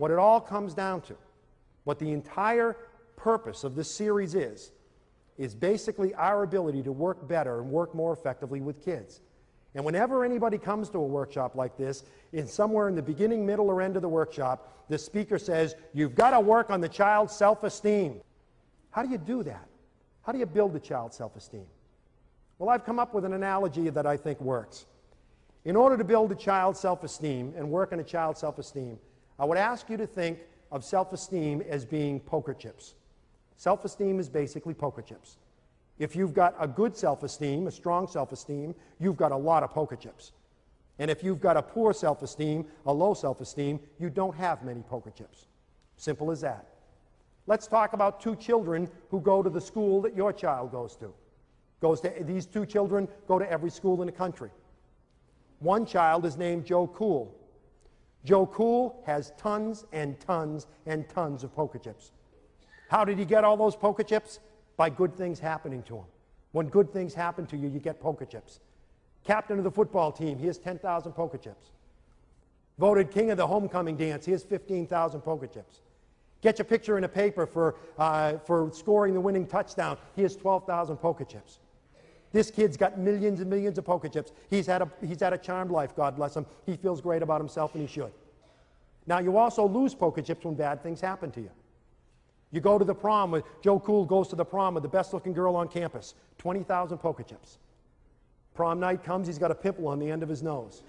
what it all comes down to, what the entire purpose of this series is basically our ability to work better and work more effectively with kids. And whenever anybody comes to a workshop like this, somewhere in the beginning, middle, or end of the workshop, the speaker says, you've got to work on the child's self-esteem. How do you do that? How do you build the child's self-esteem? Well, I've come up with an analogy that I think works. In order to build a child's self-esteem and work on a child's self-esteem, I would ask you to think of self-esteem as being poker chips. Self-esteem is basically poker chips. If you've got a good self-esteem, a strong self-esteem, you've got a lot of poker chips. And if you've got a poor self-esteem, a low self-esteem, you don't have many poker chips. Simple as that. Let's talk about two children who go to the school that your child goes to. These two children go to every school in the country. One child is named Joe Cool. Joe Cool has tons and tons and tons of poker chips. How did he get all those poker chips? By good things happening to him. When good things happen to you, you get poker chips. Captain of the football team, he has 10,000 poker chips. Voted king of the homecoming dance, he has 15,000 poker chips. Get your picture in a paper for scoring the winning touchdown, he has 12,000 poker chips. This kid's got millions and millions of poker chips. He's had a charmed life, God bless him. He feels great about himself, and he should. Now, you also lose poker chips when bad things happen to you. You go to the prom, Joe Cool goes to the prom with the best-looking girl on campus, 20,000 poker chips. Prom night comes, he's got a pimple on the end of his nose.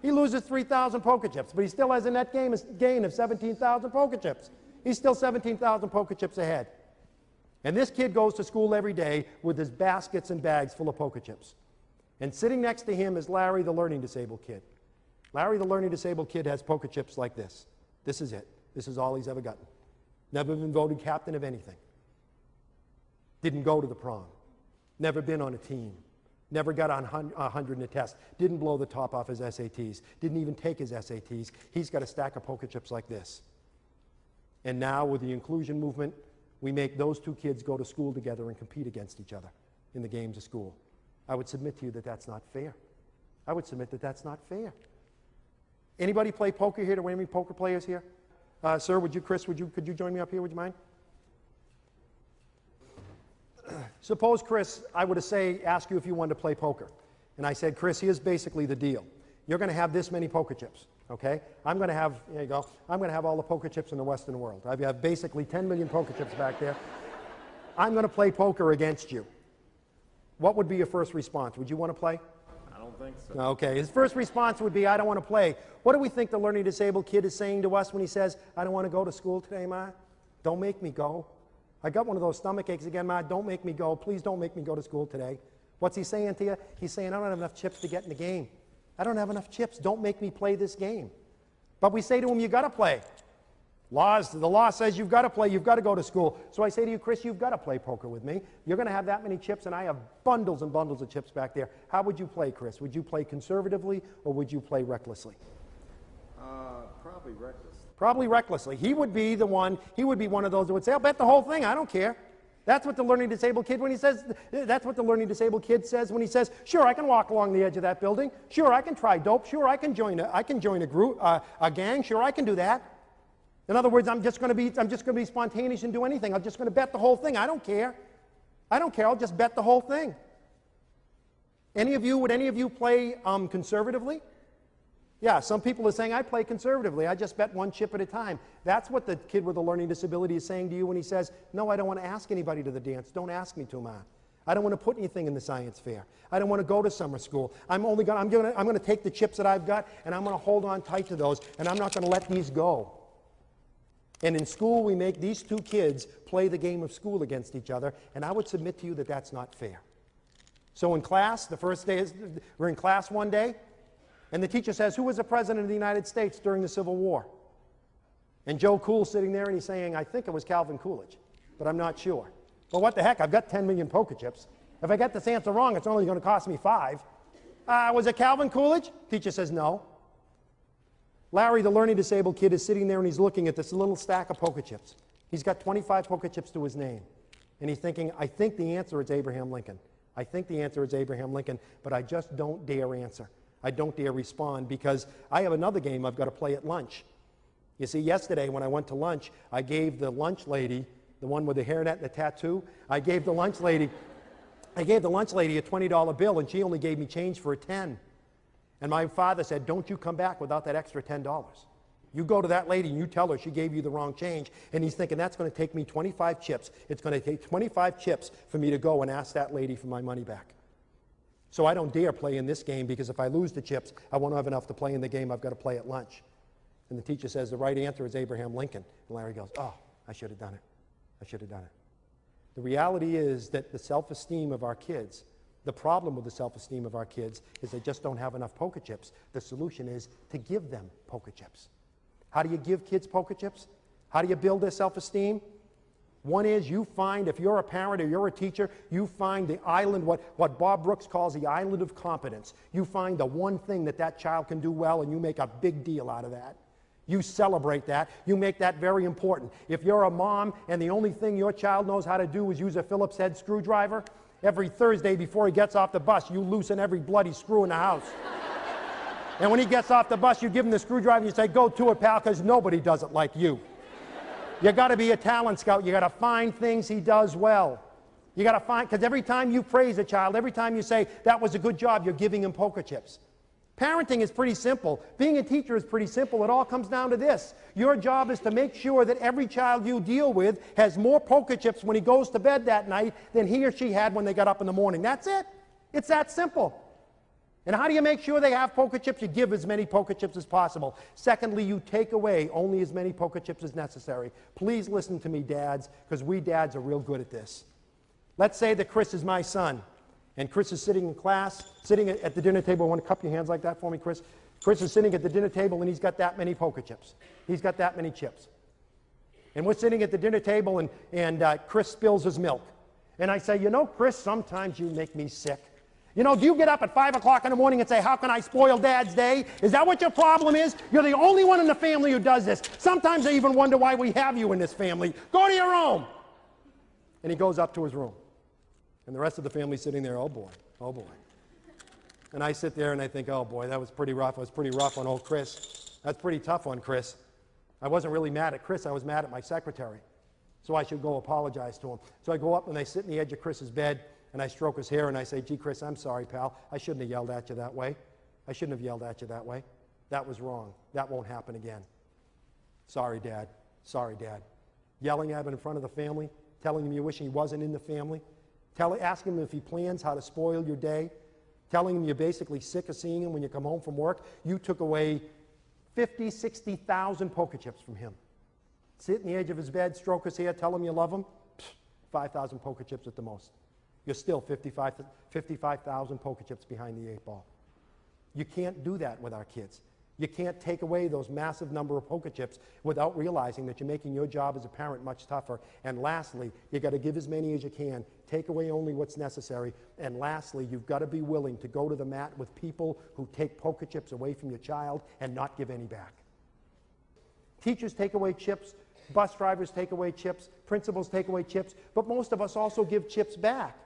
He loses 3,000 poker chips, but he still has a net gain of 17,000 poker chips. He's still 17,000 poker chips ahead. And this kid goes to school every day with his baskets and bags full of poker chips. And sitting next to him is Larry, the learning disabled kid. Larry, the learning disabled kid, has poker chips like this. This is it. This is all he's ever gotten. Never been voted captain of anything. Didn't go to the prom. Never been on a team. Never got on 100 in a test. Didn't blow the top off his SATs. Didn't even take his SATs. He's got a stack of poker chips like this. And now, with the inclusion movement, we make those two kids go to school together and compete against each other in the games of school. I would submit to you that that's not fair. I would submit that that's not fair. Anybody play poker here? Do we have any poker players here? Sir, Chris, could you join me up here? Would you mind? Suppose, Chris, I were to ask you if you wanted to play poker. And I said, Chris, here's basically the deal. You're going to have this many poker chips, okay? I'm going to have, here you go, I'm going to have all the poker chips in the Western world. I have basically 10 million poker chips back there. I'm going to play poker against you. What would be your first response? Would you want to play? I don't think so. Okay, his first response would be, I don't want to play. What do we think the learning disabled kid is saying to us when he says, I don't want to go to school today, Ma? Don't make me go. I got one of those stomach aches again, Ma. Don't make me go. Please don't make me go to school today. What's he saying to you? He's saying, I don't have enough chips to get in the game. I don't have enough chips. Don't make me play this game. But we say to him, you got to play. The law says you've got to play. You've got to go to school. So I say to you, Chris, you've got to play poker with me. You're going to have that many chips, and I have bundles and bundles of chips back there. How would you play, Chris? Would you play conservatively, or would you play recklessly? Probably reckless. Probably recklessly. He would be one of those that would say, I'll bet the whole thing. I don't care. That's what the learning disabled kid that's what the learning disabled kid says when he says, sure, I can walk along the edge of that building. Sure, I can try dope. Sure, I can join a group, a gang. Sure, I can do that. In other words, I'm just going to be spontaneous and do anything. I'm just going to bet the whole thing. I don't care. I don't care. I'll just bet the whole thing. Would any of you play conservatively? Yeah, some people are saying, I play conservatively. I just bet one chip at a time. That's what the kid with a learning disability is saying to you when he says, no, I don't want to ask anybody to the dance. Don't ask me to, Ma. I don't want to put anything in the science fair. I don't want to go to summer school. I'm going to take the chips that I've got, and I'm going to hold on tight to those, and I'm not going to let these go. And in school, we make these two kids play the game of school against each other, and I would submit to you that that's not fair. So in class, the first day, we're in class one day, and the teacher says, who was the president of the United States during the Civil War? And Joe Cool's sitting there, and he's saying, I think it was Calvin Coolidge, but I'm not sure. Well, what the heck? I've got 10 million poker chips. If I get this answer wrong, it's only going to cost me 5. Was it Calvin Coolidge? Teacher says, no. Larry, the learning disabled kid, is sitting there, and he's looking at this little stack of poker chips. He's got 25 poker chips to his name. And he's thinking, I think the answer is Abraham Lincoln. I think the answer is Abraham Lincoln, but I just don't dare answer. I don't dare respond because I have another game I've got to play at lunch. You see, yesterday when I went to lunch, I gave the lunch lady, the one with the hairnet and the tattoo, I gave the lunch lady a $20 bill, and she only gave me change for a 10. And my father said, don't you come back without that extra $10. You go to that lady and you tell her she gave you the wrong change. And he's thinking, that's going to take me 25 chips. It's going to take 25 chips for me to go and ask that lady for my money back. So I don't dare play in this game, because if I lose the chips, I won't have enough to play in the game I've got to play at lunch. And the teacher says, the right answer is Abraham Lincoln. And Larry goes, oh, I should have done it. I should have done it. The reality is that the self-esteem of our kids, the problem with the self-esteem of our kids is they just don't have enough poker chips. The solution is to give them poker chips. How do you give kids poker chips? How do you build their self-esteem? One is, you find, if you're a parent or you're a teacher, you find the island, what Bob Brooks calls the island of competence. You find the one thing that child can do well, and you make a big deal out of that. You celebrate that. You make that very important. If you're a mom and the only thing your child knows how to do is use a Phillips head screwdriver, every Thursday before he gets off the bus, you loosen every bloody screw in the house. And when he gets off the bus, you give him the screwdriver and you say, go to it, pal, because nobody does it like you. You got to be a talent scout. You got to find things he does well. You got to find, because every time you praise a child, every time you say, that was a good job, you're giving him poker chips. Parenting is pretty simple. Being a teacher is pretty simple. It all comes down to this. Your job is to make sure that every child you deal with has more poker chips when he goes to bed that night than he or she had when they got up in the morning. That's it. It's that simple. And how do you make sure they have poker chips? You give as many poker chips as possible. Secondly, you take away only as many poker chips as necessary. Please listen to me, dads, because we dads are real good at this. Let's say that Chris is my son, and Chris is sitting in class, sitting at the dinner table. Want to cup your hands like that for me, Chris? Chris is sitting at the dinner table, and he's got that many poker chips. He's got that many chips. And we're sitting at the dinner table, and Chris spills his milk. And I say, you know, Chris, sometimes you make me sick. You know, do you get up at 5 o'clock in the morning and say, how can I spoil Dad's day? Is that what your problem is? You're the only one in the family who does this. Sometimes I even wonder why we have you in this family. Go to your room. And he goes up to his room. And the rest of the family's sitting there, oh boy, oh boy. And I sit there and I think, oh boy, that was pretty rough. I was pretty rough on old Chris. That's pretty tough on Chris. I wasn't really mad at Chris. I was mad at my secretary. So I should go apologize to him. So I go up and I sit in the edge of Chris's bed, and I stroke his hair and I say, gee, Chris, I'm sorry, pal. I shouldn't have yelled at you that way. I shouldn't have yelled at you that way. That was wrong. That won't happen again. Sorry, Dad. Sorry, Dad. Yelling at him in front of the family, telling him you wish he wasn't in the family, asking him if he plans how to spoil your day, telling him you're basically sick of seeing him when you come home from work. You took away 50, 60,000 poker chips from him. Sit in the edge of his bed, stroke his hair, tell him you love him. 5,000 poker chips at the most. You're still 55,000 poker chips behind the 8 ball. You can't do that with our kids. You can't take away those massive number of poker chips without realizing that you're making your job as a parent much tougher. And lastly, you got to give as many as you can. Take away only what's necessary. And lastly, you've got to be willing to go to the mat with people who take poker chips away from your child and not give any back. Teachers take away chips. Bus drivers take away chips. Principals take away chips. But most of us also give chips back.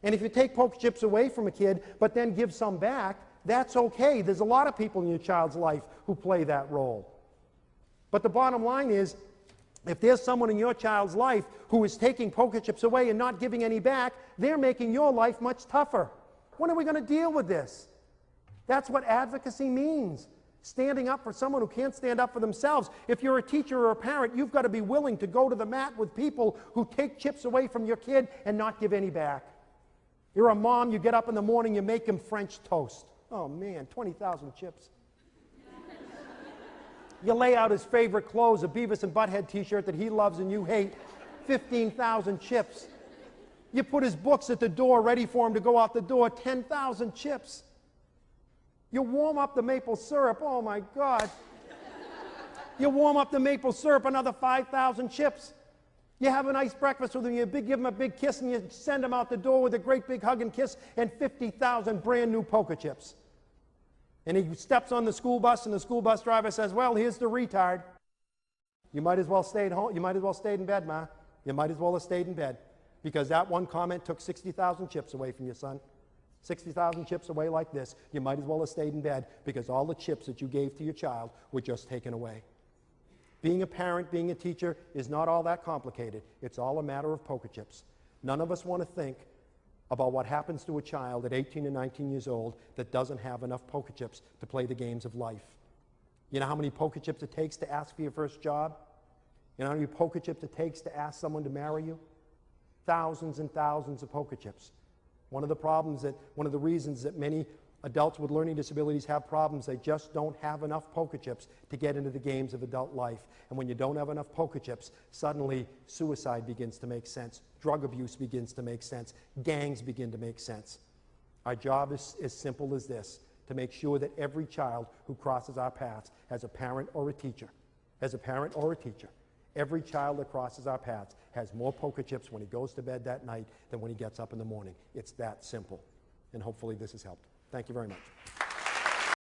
And if you take poker chips away from a kid, but then give some back, that's okay. There's a lot of people in your child's life who play that role. But the bottom line is, if there's someone in your child's life who is taking poker chips away and not giving any back, they're making your life much tougher. When are we going to deal with this? That's what advocacy means. Standing up for someone who can't stand up for themselves. If you're a teacher or a parent, you've got to be willing to go to the mat with people who take chips away from your kid and not give any back. You're a mom, you get up in the morning, you make him French toast. Oh man, 20,000 chips. You lay out his favorite clothes, a Beavis and Butthead t-shirt that he loves and you hate, 15,000 chips. You put his books at the door ready for him to go out the door, 10,000 chips. You warm up the maple syrup, oh my God. You warm up the maple syrup, another 5,000 chips. You have a nice breakfast with him, you give him a big kiss, and you send him out the door with a great big hug and kiss, and 50,000 brand new poker chips. And he steps on the school bus, and the school bus driver says, well, here's the retard. You might as well stay at home. You might as well stay in bed, Ma. You might as well have stayed in bed. Because that one comment took 60,000 chips away from your son. 60,000 chips away like this. You might as well have stayed in bed, because all the chips that you gave to your child were just taken away. Being a parent, being a teacher is not all that complicated. It's all a matter of poker chips. None of us want to think about what happens to a child at 18 and 19 years old that doesn't have enough poker chips to play the games of life. You know how many poker chips it takes to ask for your first job? You know how many poker chips it takes to ask someone to marry you? Thousands and thousands of poker chips. One of the reasons that many adults with learning disabilities have problems, they just don't have enough poker chips to get into the games of adult life. And when you don't have enough poker chips, suddenly suicide begins to make sense. Drug abuse begins to make sense. Gangs begin to make sense. Our job is as simple as this, to make sure that every child who crosses our paths has a parent or a teacher. As a parent or a teacher. Every child that crosses our paths has more poker chips when he goes to bed that night than when he gets up in the morning. It's that simple. And hopefully this has helped. Thank you very much.